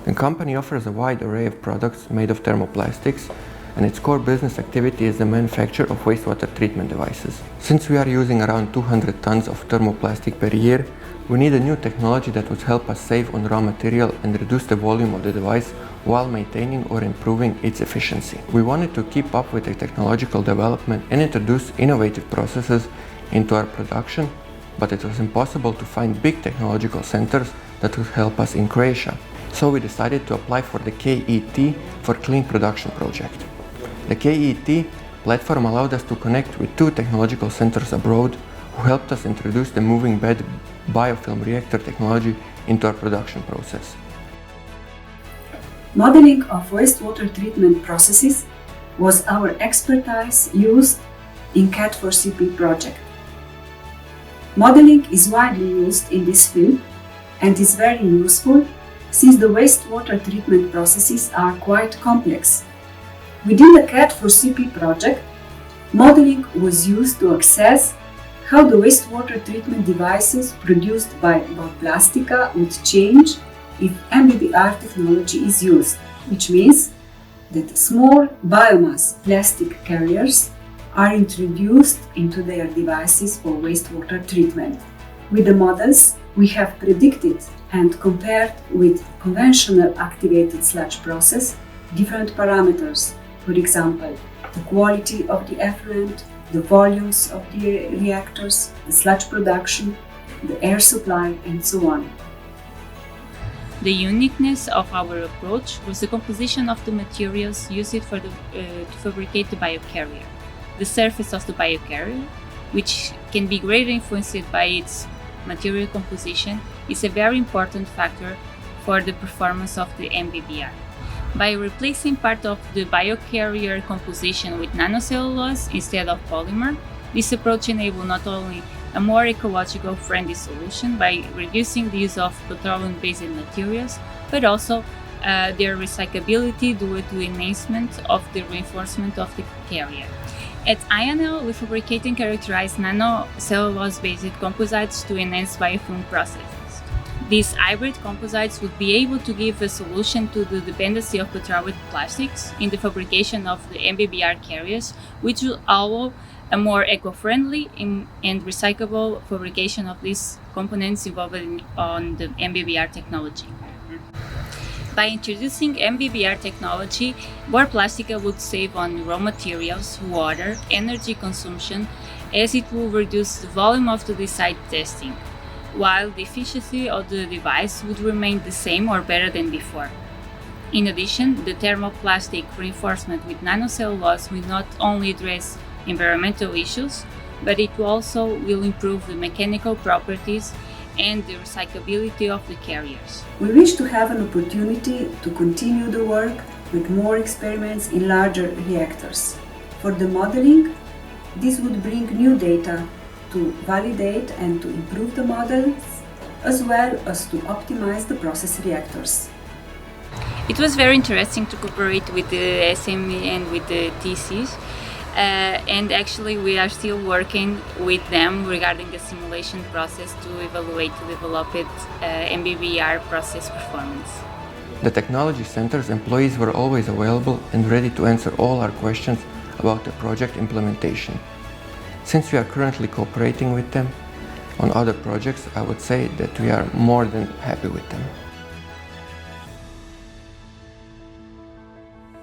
The company offers a wide array of products made of thermoplastics, and its core business activity is the manufacture of wastewater treatment devices. Since we are using around 200 tons of thermoplastic per year, we need a new technology that would help us save on raw material and reduce the volume of the device while maintaining or improving its efficiency. We wanted to keep up with the technological development and introduce innovative processes into our production, but it was impossible to find big technological centers that would help us in Croatia. So we decided to apply for the KET for Clean Production project. The KET platform allowed us to connect with 2 technological centers abroad who helped us introduce the moving Bed Biofilm Reactor technology into our production process. Modeling of wastewater treatment processes was our expertise used in CAT4CP project. Modeling is widely used in this field and is very useful since the wastewater treatment processes are quite complex. Within the CAT4CP project, modeling was used to assess how the wastewater treatment devices produced by Bor-plastika would change if MBBR technology is used, which means that small biomass plastic carriers are introduced into their devices for wastewater treatment. With the models, we have predicted and compared with conventional activated sludge process different parameters, for example, the quality of the effluent, the volumes of the reactors, the sludge production, the air supply, and so on. The uniqueness of our approach was the composition of the materials used to fabricate the biocarrier. The surface of the biocarrier, which can be greatly influenced by its material composition, is a very important factor for the performance of the MBBR. By replacing part of the biocarrier composition with nanocellulose instead of polymer, this approach enables not only a more ecological friendly solution by reducing the use of petroleum-based materials, but also their recyclability due to enhancement of the reinforcement of the carrier. At INL, we fabricate and characterize nanocellulose-based composites to enhance biofilm processes. These hybrid composites would be able to give a solution to the dependency of petroleum plastics in the fabrication of the MBBR carriers, which will allow a more eco-friendly and recyclable fabrication of these components involved on the MBBR technology. By introducing MBBR technology, Bor-plastika would save on raw materials, water, energy consumption, as it will reduce the volume of the site testing, while the efficiency of the device would remain the same or better than before. In addition, the thermoplastic reinforcement with nanocellulose will not only address environmental issues, but it also will improve the mechanical properties and the recyclability of the carriers. We wish to have an opportunity to continue the work with more experiments in larger reactors. For the modeling, this would bring new data to validate and to improve the models, as well as to optimize the process reactors. It was very interesting to cooperate with the SME and with the TCs. And actually we are still working with them regarding the simulation process to evaluate the developed MBBR process performance. The Technology Center's employees were always available and ready to answer all our questions about the project implementation. Since we are currently cooperating with them on other projects, I would say that we are more than happy with them.